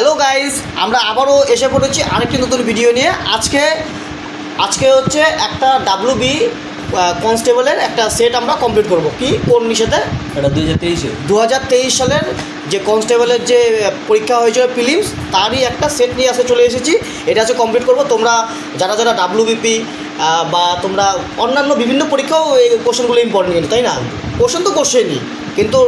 Hello guys, আমরা আবারও এসে পড়েছি আরেকটি নতুন ভিডিও নিয়ে। আজকে হচ্ছে একটা ডাব্লিউবি কনস্টেবলের একটা সেট আমরা কমপ্লিট করব। কি কোন নিষেধে? এটা 2023 সালের যে কনস্টেবলের যে পরীক্ষা হয়েছিল প্রিলিমস, তারই একটা সেট নিয়ে আসতে চলে এসেছি। এটা হচ্ছে কমপ্লিট করব। তোমরা যারা যারা ডাব্লিউবিপি বা তোমরা অন্যান্য বিভিন্ন পরীক্ষাও এই কোশ্চেনগুলো ইম্পর্টেন্ট, কিন্তু তাই না? কোশ্চেন তো কোশ্চেনই, কিন্তু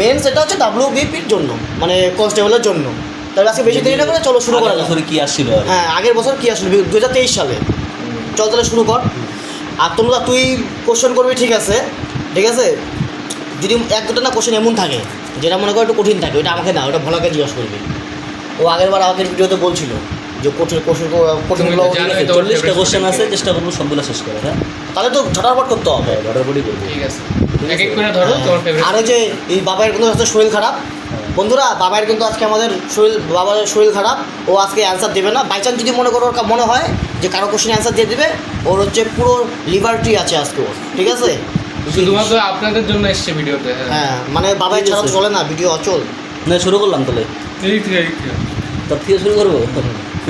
মেন সেটা হচ্ছে ডাব্লিউবিপির জন্য, মানে কনস্টেবলের জন্য। তাহলে আজকে বেশি দেরি না করে চলো শুরু করা যাক। কি আসছিল? হ্যাঁ, আগের বছর কী আসলো 2023 সালে। চল তাহলে শুরু কর। আর তুই কোশ্চেন করবি, ঠিক আছে? যদি এক দুটো না কোশ্চেন এমন থাকে যেটা মনে করো একটু কঠিন থাকে, ওইটা আমাকে না, ওটা ভোলাকে জিজ্ঞাসা করবি। ও আগেরবার আমাদের ভিডিওতে বলছিল যে কঠিনগুলো 40টা কোশ্চেন আছে, চেষ্টা করবো সবগুলো শেষ করে। হ্যাঁ, তাহলে তো ঝটারপট করতে হবে। ঘটারপটি করবো। ঠিক আছে, এক এক করে ধরো তোমার ফেভারিট। আর ওই যে এই বাবার কিন্তু আজকে শরীর খারাপ, বন্ধুরা, বাবার কিন্তু আজকে বাবার শরীর খারাপ। ও আজকে অ্যান্সার দেবে না। বাই চান্স যদি মনে করো মনে হয় যে কারো কোশ্চেন অ্যান্সার দিয়ে দেবে, ওর হচ্ছে পুরো লিবার্টি আছে আজকে ওর, ঠিক আছে? শুধুমাত্র আপনাদের জন্য এসছে ভিডিওতে। হ্যাঁ, মানে বাবার ছাড়া তো চলে না, ভিডিও অচল। না, শুরু করলাম তাহলে। ঠিক তার থেকে শুরু করবো?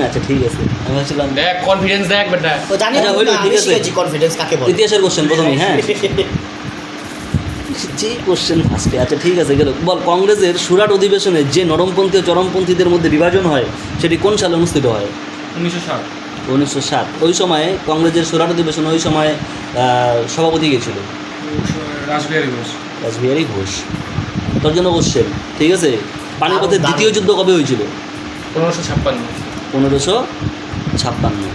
আচ্ছা, ঠিক আছে। আমি ভাবছিলাম দেখ, কনফিডেন্স দেখ বেটা। ও জানি না, হইলো, ঠিক আছে। কনফিডেন্স কাকে বলে? ইতিহাসের কোশ্চেন প্রথমেই। হ্যাঁ, যে কোশ্চেন ফার্স্টে। আচ্ছা, ঠিক আছে, গেল। বল, কংগ্রেসের সুরাট অধিবেশনে যে নরমপন্থী ও চরমপন্থীদের মধ্যে বিভাজন হয় সেটি কোন সালে অনুষ্ঠিত হয়? 1960। 1960। ওই সময়ে কংগ্রেসের সুরাট অধিবেশন, ওই সময় সভাপতি গিয়েছিল রাসবিহারী ঘোষ। তোর জন্য কোশ্চেন, ঠিক আছে? পানিপথের দ্বিতীয় যুদ্ধ কবে হয়েছিল? 1556। 1556।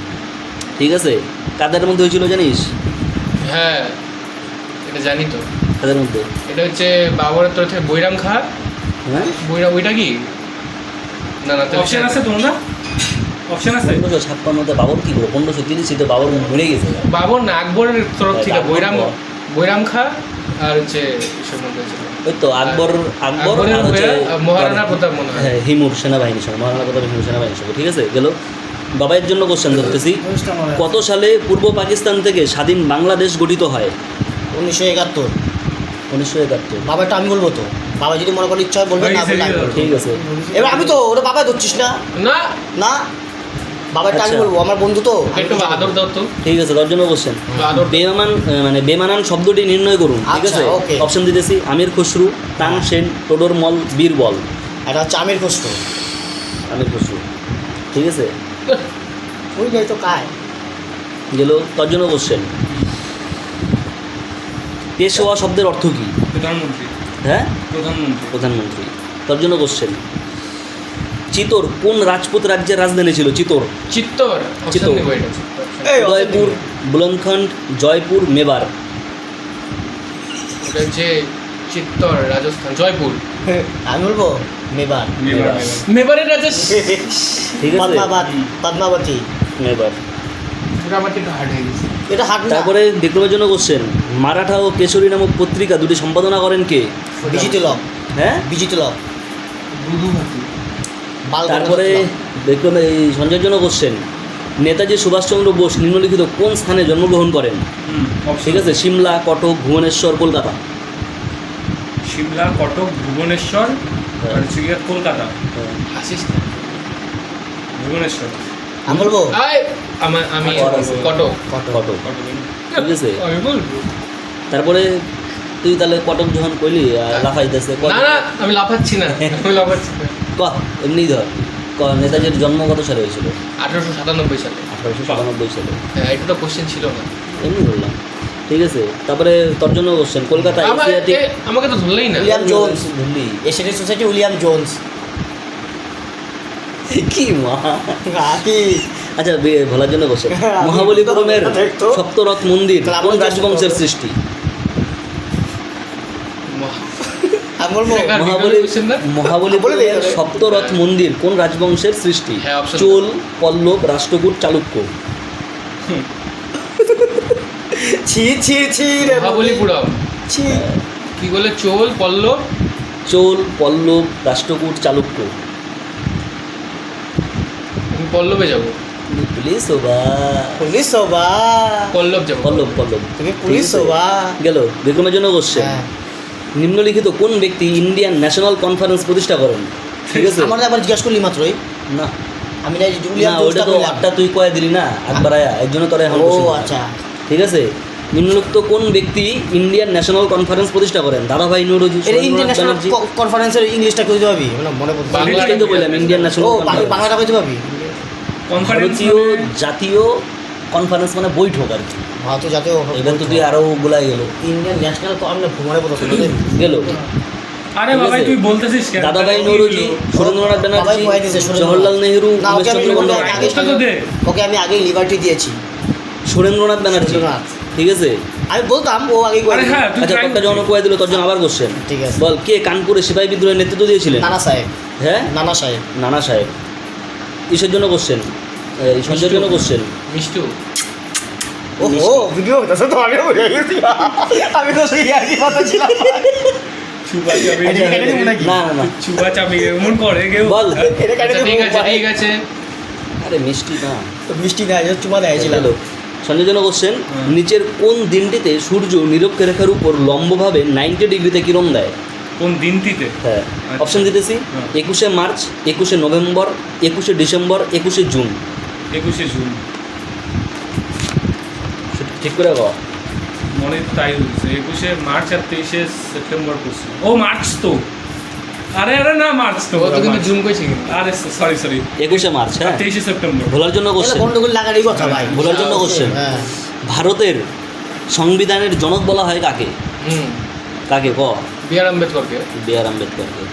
ঠিক আছে। কাদের মধ্যে হয়েছিল জানিস? হ্যাঁ, এটা জানি তো। কাদের মধ্যে? এটা হচ্ছে বাবরের তরফ থেকে বৈরাম খা। হ্যাঁ, ওইটা কি? না, অপশন আছে তোমরা? অপশন আছে? 1556 বাবর কি করে? 1530 তো বাবর মরে গেছে। বাবর না, আকবরের তরফ থেকে বৈরাম খা আর হচ্ছে এসব মধ্যে ছিল। ওই তো আকবর আর হচ্ছে মহারানা প্রতাপ মনে হয়। হ্যাঁ, হিমুর সেনাবাহিনীর সঙ্গে, মহারানা প্রতাপ হিমুর সেনাবাহিনীর সঙ্গে। ঠিক আছে, গেল। বাবাইয়ের জন্য কোশ্চেন ধরতেছি। কত সালে পূর্ব পাকিস্তান থেকে স্বাধীন বাংলাদেশ গঠিত হয়? 1971। 1971। বাবাটা আমি বলবো তো, বাবা যদি মনে করে ইচ্ছা হয় বলবে, না বললে আমি বলবো। ঠিক আছে। এবার আমি তো ওটা বাবা ধরছিস না, না, না বাবারটা আমি আচ্ছা। বলবো, আমার বন্ধু তো। একটু আদর দাও তো। ঠিক আছে, তার জন্য কোশ্চেন। আদর বেমানান শব্দটি নির্ণয় করুন। ঠিক আচ্ছা, আছে, ওকে। অপশন দিতেছি। আমির খসরু, তানসেন, টোডরমল, বীরবল। এটা হচ্ছে আমির খসরু। আমির খসরু, ঠিক আছে। ওই যাই তো কায়। গেল। তার জন্য কোশ্চেন। পেশোয়া শব্দের অর্থ কী? প্রধানমন্ত্রী। হ্যাঁ, প্রধানমন্ত্রী। তার জন্য কোশ্চেন। চিতোর কোন রাজপুত রাজ্যের রাজধানী ছিল? চিতোর। চিত্তর। চিত্তর। নেবো এটা। এই উদয়পুর, বুলন্দখন্ড, জয়পুর, মেবার। ওটা হচ্ছে চিত্তর, রাজস্থান, জয়পুর। আমি বলবো মেবার। মেবারের রাজা। ঠিক আছে, পদ্মাবতী। মেবার। ওটা আমার একটু হার্ড হয়ে গেছে। এটা হাট না। তারপরে বিক্রমের জন্য কোশ্চেন। মারাঠা ও কেশরী নামক পত্রিকা দুটি সম্পাদনা করেন কে? বিজিত লক। হ্যাঁ, বিজিত লক। তারপরে বিক্রম এই সঞ্জয়ের জন্য কোশ্চেন। নেতাজি সুভাষচন্দ্র বোস নিম্নলিখিত কোন স্থানে জন্মগ্রহণ করেন? ঠিক আছে, সিমলা, কটক, ভুবনেশ্বর, কলকাতা। সিমলা, কটক, ভুবনেশ্বর আর হচ্ছে গিয়ে কলকাতা। আসিস না। ভুবনেশ্বর। আমি বলবো আমি কটক। কটক। কটক, ঠিক আছে। আমি বলবো তারপরে তুই তাহলে কটক যখন কইলি লাফাইতেছে। না, আমি লাফাচ্ছি না। এমনি ধর। নেতাজির জন্ম কত সালে হয়েছিল? 1897 সালে। 1897 সালে। হ্যাঁ, এটা তো কোশ্চেন ছিল না। এমনি বললাম, ঠিক আছে। তারপরে তোর জন্য কোশ্চেন। কলকাতা আমাকে তো ধরলেই না। William Jones. ধরলি এশিয়াটিক সোসাইটি উইলিয়াম জোন্স। কি মা। কি? আচ্ছা, ভোলার জন্য কোশ্চেন। মহাবলীপুরমের সপ্তরথ মন্দির কোন রাজবংশের সৃষ্টি? আমি বলবো মহাবলীপুরমের সপ্তরথ মন্দির কোন রাজবংশের সৃষ্টি? হ্যাঁ, option চোল, পল্লব, রাষ্ট্রকূট, চালুক্য। ছি ছি ছি রে মহাবলীপুরম। ছি। কি বলে? চোল, পল্লব। চোল, পল্লব, রাষ্ট্রকূট, চালুক্য। আমি পল্লবে যাবো। পুলিশ হবা। পুলিশ হবা। পল্লব যাবো। পল্লব। তুমি পুলিশ হবা। গেল। বিক্রমের জন্য কোশ্চেন। হ্যাঁ। নিম্নলিখিত কোন ব্যক্তি ইন্ডিয়ান ন্যাশনাল কনফারেন্স প্রতিষ্ঠা করেন? ঠিক আছে আমার আবার জিজ্ঞাসা করলি মাত্রই না আমি না জুলিয়ান না ওইটা তো আটটা তুই কয়ে দিলি না একবার আয়া এর জন্য তোরা এখন ও বসে থাক। আচ্ছা ঠিক আছে নিম্নলিখিত কোন ব্যক্তি ইন্ডিয়ান ন্যাশনাল কনফারেন্স প্রতিষ্ঠা করেন দাদাভাই নৌরোজি এটা ইন্টারন্যাশনাল কনফারেন্সের ইংলিশটা কইতে পারবি মানে মনে পড়ছে বাংলা- ইংলিশটাই তো বললাম ইন্ডিয়ান ও ন্যাশনাল বাংলাটা কইতে পারবি কনফারেন্স ভারতীয় জাতীয় কনফারেন্স মানে বৈঠক আর কি ভারতীয় জাতীয় এবার তো তুই আরো গুলাই গেল ইন্ডিয়ান ন্যাশনাল আমি মনে পড়ছে গেল আরে ঠিক বাবাই আছে? তুই বলতেছিস কেন দাদাভাই নৌরোজি সুরেন্দ্রনাথ বাবাই ব্যানার্জি কয়ে দিয়েছে, সুরেন্দ্রনাথ। জওহরলাল নেহরু না, উমেশ ওকে আমি চন্দ্র বলতে বন্দ্যোপাধ্যায় আগে ওটা তো দে। ওকে আমি আগেই লিবার্টি দিয়েছি সুরেন্দ্রনাথ ব্যানার্জি সুরেন্দ্রনাথ। ঠিক আছে আমি বলতাম ও আগেই কয়ে আরে হ্যাঁ তুই আচ্ছা try তোরটা যখন করছিস। কয়ে দিল তোর জন্য আবার কোশ্চেন ঠিক আছে বল কে কানপুরে সিপাহী বিদ্রোহের নেতৃত্ব দিয়েছিলেন নানা সাহেব হ্যাঁ নানা সাহেব নানা সাহেব কিসের জন্য কোশ্চেন সঞ্জয়ের জন্য কোশ্চেন মিষ্টু ও ভিডিও হতেছে তো আমি বুঝে গেছি আমি তো সেই একই কথা ছিলাম চুপা চাবি এটা কেটে দিবো নাকি? না না না চুপা চাবি এমন করে কেউ বল এটা কেটে আচ্ছা, দিবো ঠিক আছে ঠিক আছে আরে মিষ্টি না মিষ্টি না এটা চুমা দেয়ছিল হ্যালো সঞ্জয়ের জন্য কোশ্চেন হুম। নিচের কোন দিনটিতে সূর্য নিরক্ষরেখার উপর লম্বভাবে 90 ডিগ্রিতে কিরণ দেয় কোন দিনটিতে হ্যাঁ আচ্ছা। অপশন দিতেছি হ্যাঁ। 21শে মার্চ 21শে নভেম্বর 21শে ডিসেম্বর 21শে জুন 21শে জুন সেটা ঠিক করে কও মনে তাই হয়েছে 21শে মার্চ আর 23শে সেপ্টেম্বর করছে ও মার্চ তো আরে আরে না মার্চ তো ও তো কিন্তু মার্চ। জুম কইছি কিন্তু আরে সরি সরি 21শে মার্চ হ্যাঁ 23শে সেপ্টেম্বর ভোলার জন্য এটা কোশ্চেন গন্ডগোল লাগারই কথা ভাই ভোলার জন্য কোশ্চেন হ্যাঁ ভারতের সংবিধানের জনক বলা হয় কাকে হুম কাকে ক বি আর আম্বেদকরকে বি আর আম্বেদকরকে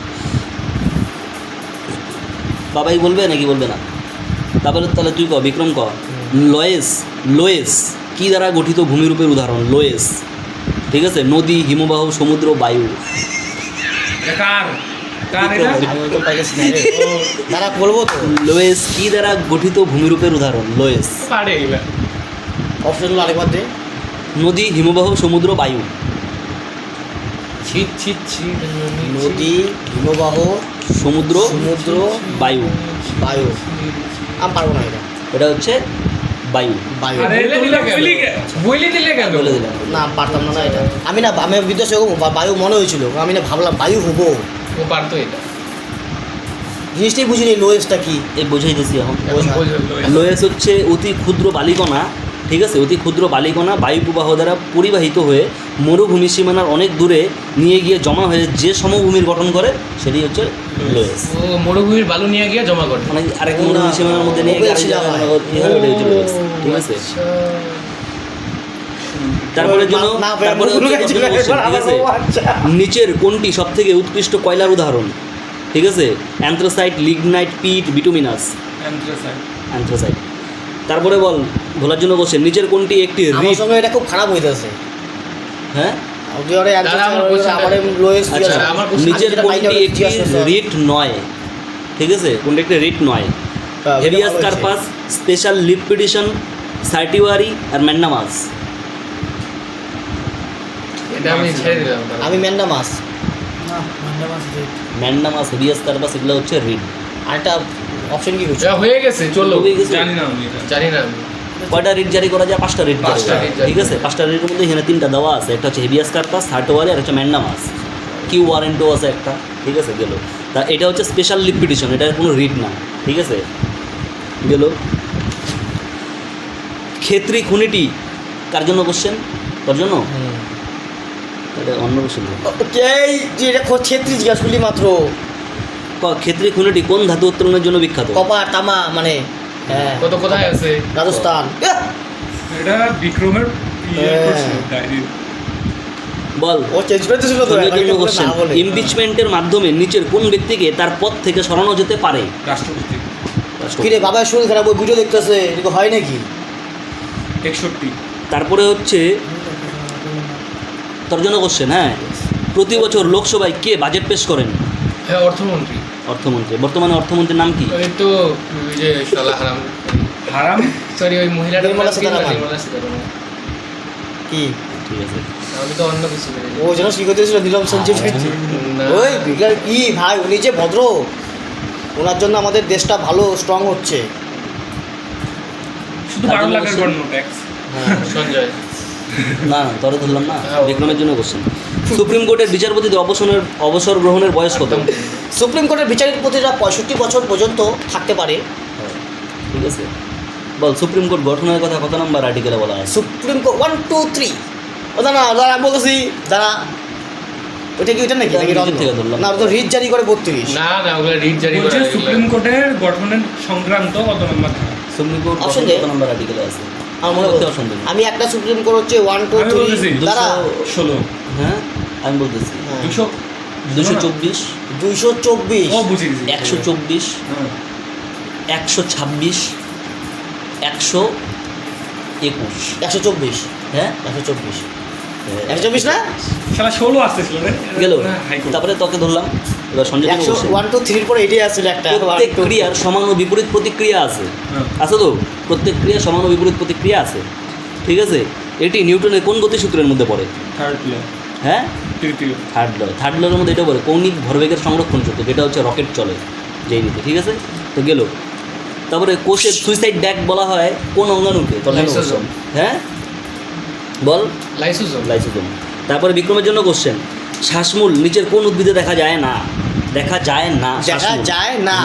বাবাই বলবে নাকি বলবে না তারপরে তাহলে তুই ক বিক্রম ক লোয়েস লোয়েস কি দ্বারা গঠিত ভূমিরূপের উদাহরণ লোয়েস ঠিক আছে নদী হিমবাহ সমুদ্র বায়ু এটা কার কার এটা আমি তো পাইছি না রে দাঁড়া বলবো তো লোয়েস কি দ্বারা গঠিত ভূমিরূপের উদাহরণ লোয়েস পারে এবার অপশনগুলো আরেকবার দে নদী হিমবাহ সমুদ্র বায়ু ছিট ছিট ছিট নদী হিমবাহ সমুদ্র সমুদ্র বায়ু বায়ু আমি পারবো না এটা এটা হচ্ছে বায়ু বায়ু আরে বলে দিলে কেন বলি কে? বলে দিলে কেন বলে দিলাম না পারতাম না এটা আমি না আমি বিদেশে বায়ু মনে হয়েছিল আমি না ভাবলাম বায়ু হবো ও পারতো এটা জিনিসটাই বুঝিনি লোয়েসটা কি এই বোঝাই দিয়েছি এখন এখন বোঝা। বোঝা লোয়েস হচ্ছে অতি ক্ষুদ্র বালিকণা ঠিক আছে অতি ক্ষুদ্র বালিকণা বায়ু প্রবাহ দ্বারা পরিবাহিত হয়ে মরুভূমি সীমানার অনেক দূরে নিয়ে গিয়ে জমা হয়ে যে সমভূমির গঠন করে সেটি হচ্ছে লোয়েস ও মরুভূমির বালু নিয়ে গিয়ে জমা করে মানে আরেক ও না, মরুভূমি সীমানার মধ্যে নিয়ে গিয়ে আরেক মোবাইল জায়গায় ছিল জমা করে, এভাবে ওটা হচ্ছে লোয়েস, ঠিক আছে তারপরে জন্য না, তারপরে ভুলে হচ্ছে গেছিলাম, question, ঠিক আছে ও আচ্ছা। নিচের কোনটি সব থেকে উৎকৃষ্ট কয়লার উদাহরণ ঠিক আছে অ্যান্থ্রাসাইট লিগনাইট পিট বিটুমিনাস Anthracite। অ্যান্থ্রাসাইট তারপরে বল ভোলার জন্য কোশ্চেন নিচের কোনটি একটি আমার রিট সঙ্গে এটা খুব খারাপ হইতেছে হ্যাঁ তুই ওরে answer দাঁড়া, আমার চাও, question আমার লোয়েস আচ্ছা আমার question- নিচের কোনটি একটি রিট নয় ঠিক আছে কোনটি একটি রিট নয় হেভিয়াস কার্পাস স্পেশাল লিপিডিশন সার্টিওয়ারি আর ম্যান্ডামাস এটা আমি ছেড়ে দিলাম তাহলে। আমি ম্যান্ডা মাস ম্যান্ডামাস হেভিয়াস কার্পাস এগুলো হচ্ছে রিট আরেকটা অপশন কি করছো যা হয়ে গেছে চলো হয়ে গেছে। জানি না আমি এটা জানি না আমি কয়টা রিট জারি করা যায় 5টা রিট জারি 5টা করা রিট যায়। জারি ঠিক আছে 5টা রিটের মধ্যে এখানে 3টা দেওয়া আছে একটা হচ্ছে হেভিয়াস কার্পাস সার্টিওয়ারি আর হচ্ছে ম্যান্ডামাস কিউ ওয়ারেন্টো আছে একটা ঠিক আছে গেল তা এটা হচ্ছে স্পেশাল লিপিডিশন এটা কোনো রিট না ঠিক আছে গেল ক্ষেত্রী খুনিটি কার জন্য কোশ্চেন তোর জন্য এটা অন্য কোশ্চেন এই তুই এটা ছেত্রী জিজ্ঞাসা করলি মাত্র ক্ষেত্রী খুনিটি কোন ধাতু উত্তোলনের জন্য বিখ্যাত কপার তামা মানে হ্যাঁ কত কোথায় আছে রাজস্থান এটা বিক্রমের হ্যাঁ। ডায়েরি বল ও চেঞ্জ করে দিয়েছিল তো সঞ্জয়ের জন্য না কোশ্চেন বলে। ইমপিচমেন্টের মাধ্যমে নিচের কোন ব্যক্তিকে তার পদ থেকে সরানো যেতে পারে রাষ্ট্রপতি কি রে বাবার শরীর খারাপ ওই ভিডিও দেখতেছে এটা হয় নাকি 61 তারপরে হচ্ছে তোর জন্য কোশ্চেন হ্যাঁ প্রতি বছর লোকসভায় কে বাজেট পেশ করেন হ্যাঁ অর্থমন্ত্রী অর্থমন্ত্রী বর্তমানে অর্থমন্ত্রীর নাম কি ওই তো ওই যে শালা হারাম হারাম সরি ওই মহিলাটা নির্মলা সীতারামন। নির্মলা সীতারামন। কি ঠিক আছে আমি তো অন্য কিছু বলি ও যেন কি করতেছিল নীলম সঞ্জীব না। ওই বিজ্ঞান কি ভাই উনি যে ভদ্র ওনার জন্য আমাদের দেশটা ভালো স্ট্রং হচ্ছে শুধু তার 12 জন্য লাখের বলছি। গণ্য ট্যাক্স সঞ্জয় না তোর ধরলাম না হ্যাঁ, বিক্রমের জন্য কোশ্চেন সুপ্রিম কোর্টের বিচারপতিদের অবসর গ্রহণের বয়স কত? সুপ্রিম কোর্টের বিচারপতিরা 65 বছর পর্যন্ত থাকতে পারে। ঠিক আছে, বল সুপ্রিম কোর্ট গঠনের কথা কত নম্বর আর্টিকেলে বলা আছে? সুপ্রিম কোর্ট 1 2 3 ও দাঁড়া দাঁড়া আমি বলতেছি দাঁড়া, ওইটা কি ওইটা নাকি নাকি নিজের থেকে ধরলাম। না ওটা রিট জারি করে 32। না না ওগুলো রিট জারি বলছে করে সুপ্রিম কোর্টের গঠনের সংক্রান্ত কত নম্বর ধারা? সুপ্রিম কোর্ট Option গঠন দে। কত নম্বর আর্টিকেলে আছে? আমার মনে করতে হয় অপশন দিন। আমি একটা সুপ্রিম কোর্ট হচ্ছে 1 2 আমি বলতেছি, 3 দাঁড়া 16 হ্যাঁ আমি বলতেছি হ্যাঁ। 224, 224 ও বুঝে গেছি 124, হ্যাঁ। 126, 121। 124 হ্যাঁ 124 124 না শালা 16 আসতেছিল রে গেল। না, হাইকোর্ট। তারপরে তোকে ধরলাম, এবার সঞ্জয় 100 1 2 3 এর পরে এটাই আসছিল একটা প্রত্যেক ক্রিয়ার সমান ও বিপরীত প্রতিক্রিয়া আছে। হ্যাঁ। আছে তো, প্রত্যেক ক্রিয়ার সমান ও বিপরীত প্রতিক্রিয়া আছে। ঠিক আছে, এটি নিউটনের কোন গতিসূত্রের মধ্যে পড়ে? থার্ড প্লেয়ার হ্যাঁ তৃতীয় থার্ড লর মধ্যে এটা পড়ে কৌণিক ভরবেগের সংরক্ষণ সূত্র, যেটা হচ্ছে রকেট চলে যেই নীতি। ঠিক আছে, তো গেল। তারপরে কোষের সুইসাইড ব্যাগ বলা হয় কোন অঙ্গাণুকে? লাইসোজোম। হ্যাঁ বল, লাইসোজোম। লাইসোজোম। তারপরে বিক্রমের জন্য কোশ্চেন, শ্বাসমূল নিচের কোন উদ্ভিদে দেখা যায় না? দেখা যায় না, দেখা শ্বাসমূল। যায় না।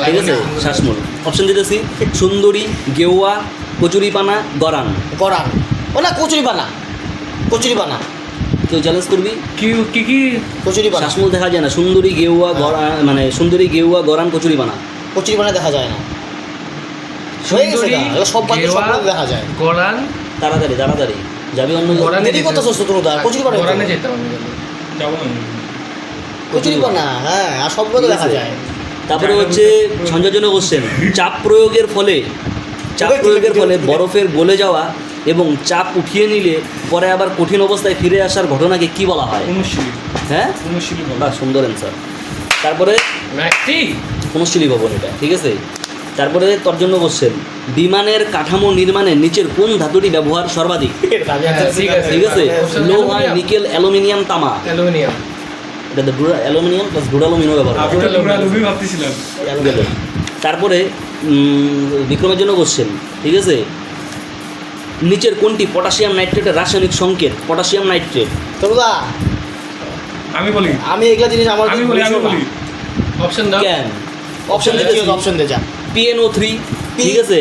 ঠিক আছে, শ্বাসমূল। অপশন দিতেছি, সুন্দরী, গেওয়া, কচুরিপানা, গরান। করান ও না কচুরিপানা কচুরিপানা কেউ চ্যালেঞ্জ করবি? কি কি কি কচুরিপানা শ্বাসমূল দেখা যায় না, সুন্দরী, গেওয়া, গরান, মানে সুন্দরী, গেওয়া, গরান, কচুরিপানা। কচুরিপানা দেখা যায় না হয়ে গেছে সুন্দরী, না, এগুলো সব বাকি গেওয়া, সব দেখা যায়। গরান। তাড়াতাড়ি তাড়াতাড়ি যাবি অন্য গরানে দেরি কত সস্তা তুমি তার কচুরিপানা গরানে যেতাম আমি গেলে। যাবো না কচুরিপানা হ্যাঁ আর সবগুলো দেখা যায়। তারপরে হচ্ছে সঞ্জয়ের জন্য কোশ্চেন, চাপ প্রয়োগের ফলে বরফের গলে যাওয়া এবং চাপ উঠিয়ে নিলে পরে আবার কঠিন অবস্থায় ফিরে আসার ঘটনাকে কি বলা হয়? অনুশীলী হ্যাঁ অনুশীলী বলা। বা সুন্দর অ্যান্সার। তারপরে ম্যাকটি অনুশীলী ভবন এটা। ঠিক আছে, তারপরে তোর জন্য কোশ্চেন, বিমানের কাঠামো নির্মাণে নিচের কোন ধাতুটি ব্যবহার সর্বাধিক? ঠিক আছে। ঠিক আছে, লোহা, নিকেল, অ্যালুমিনিয়াম, তামা। অ্যালুমিনিয়াম। এটা অ্যালুমিনিয়াম প্লাস ডুরালুমিনও ব্যবহার আমি করে। তো লুবি ভাবতেছিলাম গেল। তারপরে বিক্রমের জন্য কোশ্চেন, ঠিক আছে, নিচের কোনটি পটাশিয়াম নাইট্রেটের রাসায়নিক সংকেত? Potassium nitrate. তোমরা আমি বলি আমি এগুলা জিনিস আমার আমি বলি অপশন দাও। কেন? অপশন দে অপশন দে যা PNO3, ঠিক আছে,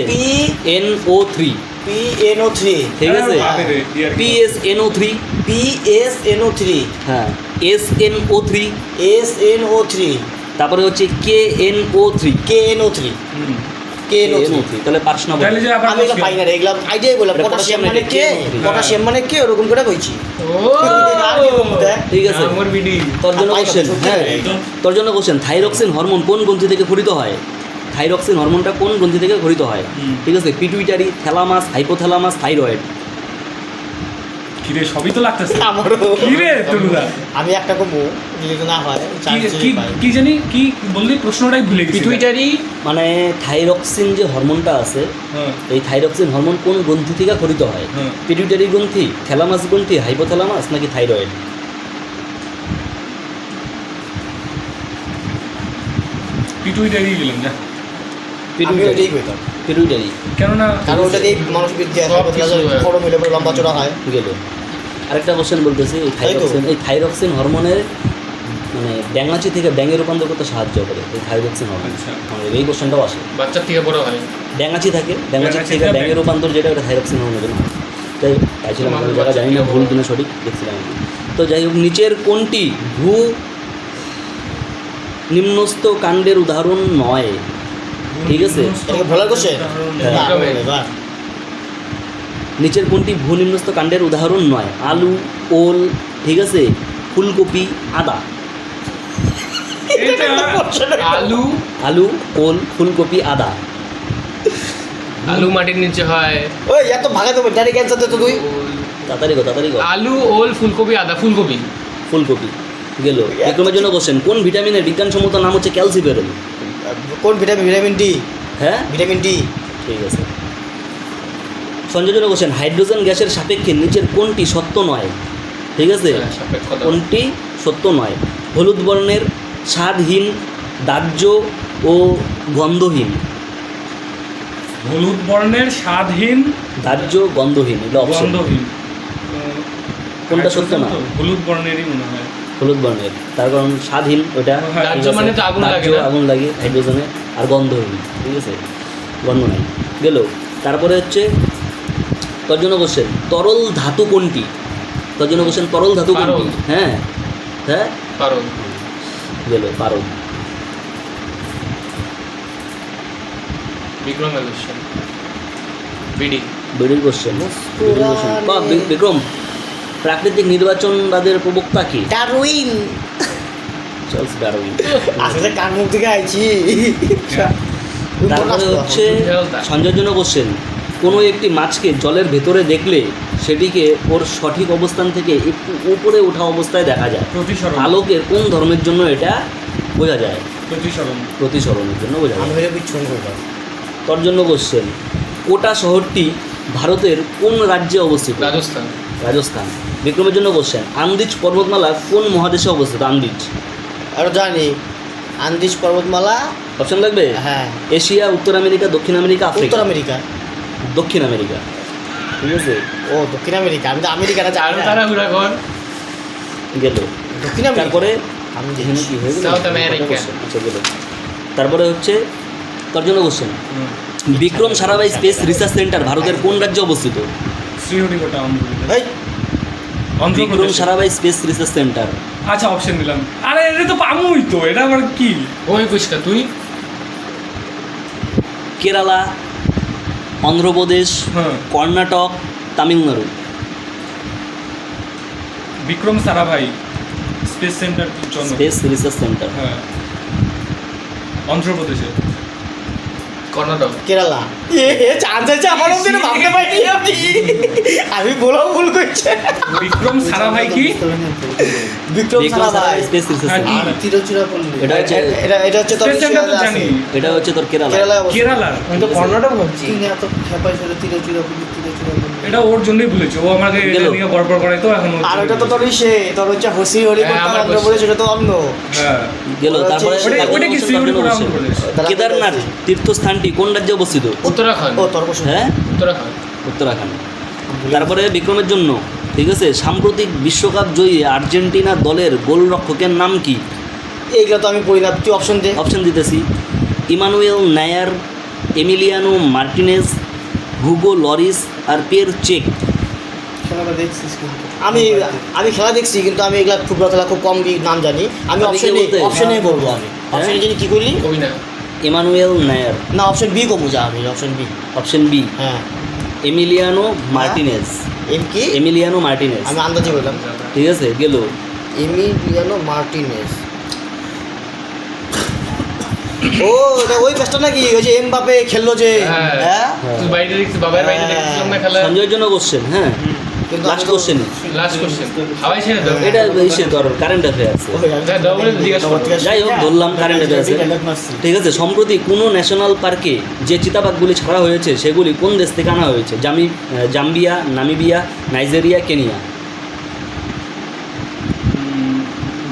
NO3, PNO3 ঠিক আছে, PSNO3, PSNO3 হ্যাঁ, SNO3, SNO3 তারপরে হচ্ছে KNO3, KNO3 KNO3 তাহলে পাঁচ নম্বর। তাহলে যে আবার আমি এগুলো পাই না রে, এগুলো আইডিয়াই বললাম। এটা পটাশিয়াম potassium মানে কে nitrate, পটাশিয়াম মানে কে ওরকম করে কইছি। ঠিক আছে, আমার বিডি। তোর জন্য পাই না, কোশ্চেন, সত্যি হ্যাঁ, এটা। তোর জন্য কোশ্চেন, থাইরক্সিন হরমোন কোন গ্রন্থি থেকে ক্ষরিত হয়? থাইরক্সিন হরমোনটা কোন গ্রন্থি থেকে ক্ষরিত হয়? ঠিক আছে, পিটুইটারি, থ্যালামাস, হাইপোথ্যালামাস, থাইরয়েড। কিরে সবই তো লাগতেছে আমারও কিরে তুলুদা আমি একটা কমু যদি না হয় কি জানি কি বললি প্রশ্নটাই ভুলে গেছি পিটুইটারি মানে থাইরক্সিন যে হরমোনটা আছে, হ্যাঁ এই থাইরক্সিন হরমোন কোন গ্রন্থি থেকে ক্ষরিত হয়? হুম। পিটুইটারি গ্রন্থি, থ্যালামাস গ্রন্থি, হাইপোথ্যালামাস নাকি থাইরয়েড? পিটুইটারি গেলাম না আমিও এটাই কইতাম পিটুইটারি কেননা কারণ ওটা দিয়ে মানুষ বৃদ্ধি হয় সব কিছু হয়। খড় মিলে পরে লম্বা চড়া হয়। গেল। আরেকটা কোশ্চেন বলতেছি, এই থাইরক্সিন হরমোনের মানে ব্যাঙাচি থেকে ব্যাঙে রূপান্তর করতে সাহায্য করে এই থাইরক্সিন হরমোন। আচ্ছা। আমাদের এই কোশ্চেনটাও আসে। বাচ্চার থেকে বড় হয়। ব্যাঙাচি থাকে, ব্যাঙাচি ব্যাঙাচি থেকে থেকে ব্যাঙে রূপান্তর, যেটা ওটা থাইরক্সিন হরমোনের জন্য হয়। তাই তাইছিলাম আমি যারা জানি না ভুল কিনা সঠিক দেখছিলাম আমি। তো যাই হোক, নিচের কোনটি ভূ নিম্নস্থ কাণ্ডের উদাহরণ নয়? ঠিক আছে, এটাকে ভোলার কোশ্চেন হ্যাঁ। নিচের কোনটি ভূনিম্নস্থ কাণ্ডের উদাহরণ নয়? আলু, ওল, ঠিক আছে, ফুলকপি, আদা। আলু আলু, ওল, ফুলকপি, আদা। আলু মাটির নিচে হয়। ওই এত ভাগে তো ডাইরেক্ট অ্যান্সার দে তো তুই। তাড়াতাড়ি গো, তাড়াতাড়ি গো। আলু, ওল, ফুলকপি, আদা। ফুলকপি। ফুলকপি গেল। বিক্রমের জন্য কোশ্চেন, কোন ভিটামিনের বিজ্ঞানসম্মত নাম হচ্ছে ক্যালসিফেরল? কোন ভিটামিন? Vitamin D. হ্যাঁ ভিটামিন ডি। ঠিক আছে। সঞ্জয় জন্য কোশ্চেন, হাইড্রোজেন গ্যাসের সাপেক্ষে নিচের কোনটি সত্য নয়? ঠিক আছে, সাপেক্ষতা। কোনটি সত্য নয়? হলুদ বর্ণের, স্বাদহীন, দাহ্য ও গন্ধহীন। হলুদ বর্ণের স্বাদহীন দাহ্য, গন্ধহীন, এগুলো অপশন। গন্ধহীন কোনটা সত্য না? হলুদ বর্ণেরই মনে হয়। হলুদ বর্ণের, তার কারণ স্বাধীন ওটা, হ্যাঁ, দাহ্য ঠিক আছে? মানে তো আগুন লাগে দাহ্য, না? আগুন লাগে হাইড্রোজেনে, আর গন্ধহীন, ঠিক আছে, গন্ধ নাই, গেল। তারপরে হচ্ছে তোর জন্য কোশ্চেন, তরল ধাতু কোনটি? তোর জন্য কোশ্চেন, তরল ধাতু কোনটি? পারদ। হ্যাঁ হ্যাঁ, পারদ। গেল পারদ। বিক্রম কোশ্চেন, বিডি। বেডির কোশ্চেন, বিক্রম, প্রাকৃতিক নির্বাচনবাদের প্রবক্তা কি? ডারউইন। Charles Darwin. আসলে কার মুখ থেকে আইছি। তারপরে হচ্ছে সঞ্জয়ের জন্য কোশ্চেন, কোনো একটি মাছকে জলের ভেতরে দেখলে সেটিকে ওর সঠিক অবস্থান থেকে একটু উপরে ওঠা অবস্থায় দেখা যায়। প্রতিসরণ। আলোকের কোন ধর্মের জন্য এটা বোঝা যায়? প্রতিসরণ। প্রতিসরণের জন্য বোঝা আমি যায়। ভেবে বিচ্ছুন করলাম। তোর জন্য কোশ্চেন, কোটা শহরটি ভারতের কোন রাজ্যে অবস্থিত? রাজস্থান। রাজস্থান। বিক্রমের জন্য কোশ্চেন, আন্দিজ পর্বতমালা কোন মহাদেশে অবস্থিত? আন্দিজ। আর জানি আন্দিজ পর্বতমালা। অপশন লাগবে? হ্যাঁ, এশিয়া, উত্তর আমেরিকা, দক্ষিণ আমেরিকা, আফ্রিকা? উত্তর আমেরিকা। দক্ষিণ আমেরিকা, ঠিক আছে, ও দক্ষিণ আমেরিকা, আমি তো আমেরিকাটা জানি আরো না। তারা ঘুরা কর। গেল। দক্ষিণ আমেরিকা। তারপরে আমি এখানে দেখছি কি হয়ে গেল? South America। আচ্ছা, গেল। তারপরে হচ্ছে তোর জন্য কোশ্চেন, হুম। Vikram Sarabhai space research centre ভারতের কোন রাজ্যে অবস্থিত? শ্রীহরিকোটা, অন্ধ্রপ্রদেশ। এই Vikram Andhra Pradesh. Sarabhai space research centre. আচ্ছা, অপশন দিলাম। আরে এটা তো পামুই তো, এটা আবার কি? ওই কুচকা তুই। কেরালা, অন্ধ্রপ্রদেশ, হ্যাঁ, কর্ণাটক, তামিলনাড়ু? বিক্রম সারাভাই স্পেস সেন্টার জন্য। Space research centre. হ্যাঁ, অন্ধ্রপ্রদেশে। কর্ণাটক। কেরালা। চান্স আছে আমার মধ্যে, ভাবতে পারিনি আমি। আমি বলাও ভুল করছি। বিক্রম সারাভাই কি? বিক্রম বিক্রম সারাভাই সারাভাই। স্পেস রিসার্চ হ্যাঁ, সেন্টার। তিরুচিরাপল্লী। এটা হচ্ছে এটা হচ্ছে তোর স্পেস সেন্টার তো আছে। জানি। এটা হচ্ছে তোর কেরালা। কেরালায় অবস্থিত। কেরালার। আমি তো কর্ণাটক ভাবছি। চীনে এত খেপাই ছিল তিরুচিরাপল্লী। এটা ওর জন্যই বলেছে, ও আমাকে এটা গেল। নিয়ে গড়বড় করাই তো এখন ওর আর জন্য ওটা তো বলেছে। তোর ইসে, তোর হচ্ছে হসি হরি হ্যাঁ, আমার অন্ধ্রপ্রদেশ, ওটা তো অন্য। হ্যাঁ, গেল। ওটা তারপরে হচ্ছে- ওটা- ওটা কি শ্রীহরিকোটা, অন্ধ্রপ্রদেশ? কেদারনাথ তীর্থস্থানটি কোন রাজ্যে অবস্থিত? উত্তরাখণ্ড। ও তর্ক শুন। হ্যাঁ, উত্তরাখণ্ড। উত্তরাখণ্ড। তারপরে বিক্রমের জন্য, ঠিক আছে, সাম্প্রতিক বিশ্বকাপ জয়ী আর্জেন্টিনা দলের গোলরক্ষকের নাম কি? এইগুলো তো আমি পড়ি না, তুই অপশন দে। অপশন দিতেছি, Manuel Neuer, Emiliano Martinez, Hugo Lloris, আর পিয়ের চেক? খেলাটা দেখছিস কিন্তু। আমি আমি খেলা দেখছি, কিন্তু আমি এগুলা ফুটবল খেলা খুব কম নাম জানি। আমি আপনি কি অপশন বলতে? অপশনে বলবো আমি। অপশনে জানি কি করলি? কবি না। ইমানুয়েল নায়ার। না, অপশন বি কমু যা, আমি অপশন বি। অপশন বি, হ্যাঁ। Emiliano Martinez. এম কি? এমিলিয়ানো মার্টিনেজ, আমি আন্দাজে বললাম। ঠিক আছে, গেল। Emiliano Martinez. ও এটা ওই ম্যাচটা নাকি, ওই যে এমবাপে খেললো যে? হ্যাঁ। হ্যাঁ, তুই বাইরে দেখছিস, বাবার বাইরে দেখছিলাম না খেলা। সঞ্জয়ের জন্য কোশ্চেন, হ্যাঁ, কিন্তু লাস্ট কোশ্চেন। Last question. হাওয়াই ছেড়ে দাও। এটা এসে ধর কারেন্ট অ্যাফেয়ার্স। হ্যাঁ, দাও বলে জিজ্ঞাসা করো। যাই হোক, ধরলাম কারেন্ট অ্যাফেয়ার্সে। ঠিক আছে, সম্প্রতি কোনো ন্যাশনাল পার্কে যে চিতাবাঘগুলি ছাড়া হয়েছে সেগুলি কোন দেশ থেকে আনা হয়েছে? Zambia, Namibia, Nigeria, Kenya?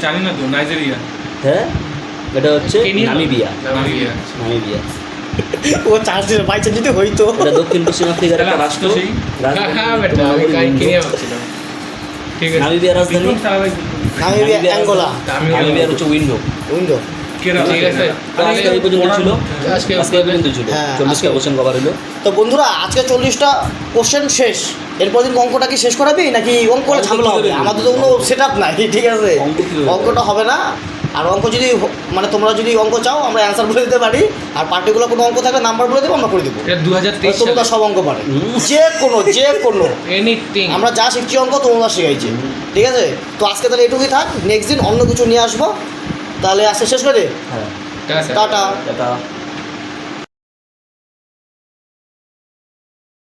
জানি না তো, নাইজেরিয়া। হ্যাঁ, এটা হচ্ছে কেনিয়া? নামিবিয়া। নামিবিয়া। নামিবিয়া, ও চান্স দিল, বাই চান্স যদি হইতো। এটা দক্ষিণ পশ্চিম আফ্রিকার একটা তাহলে রাষ্ট্র। সেই? হ্যাঁ, বেটা, আমি কেনিয়া ভাবছিলাম। ঠিক আছে। নামিবিয়ার রাজধানী? Vikram Sarabhai Namibia, Angola. নামিবিয়ার হচ্ছে উইন্ডো। উইন্ডো। কেরালা। ঠিক আছে। আজকে এই পর্যন্ত ছিল। আজকে আজকে এই পর্যন্ত ছিল। হ্যাঁ, 40টা কোশ্চেন কভার হলো। তো বন্ধুরা, আজকে 40টা কোশ্চেন শেষ। এরপর দিন অঙ্কটা কি শেষ করাবি নাকি অঙ্কটা অঙ্ক ঝামেলা হবে? কিভাবে আমাদের তো কোনো সেট আপ নাই, ঠিক আছে? অঙ্ক কিভাবে? অঙ্কটা হবে না। আর অঙ্ক যদি মানে তোমরা যদি অঙ্ক চাও, আমরা অ্যান্সার বলে দিতে পারি। আর পার্টিকুলার কোনো অঙ্ক থাকলে নাম্বার বলে দেবো, আমরা করে দেবো। এটা 2023 তোমরা সব অঙ্ক পারে, যে কোনো এনিথিং। আমরা যা শিখছি অঙ্ক তোমরা শিখাইছি, ঠিক আছে? তো আজকে তাহলে এটুকুই থাক, নেক্সট দিন অন্য কিছু নিয়ে আসবো। তাহলে আজকে শেষ করে দে। হ্যাঁ, টাটা। এটা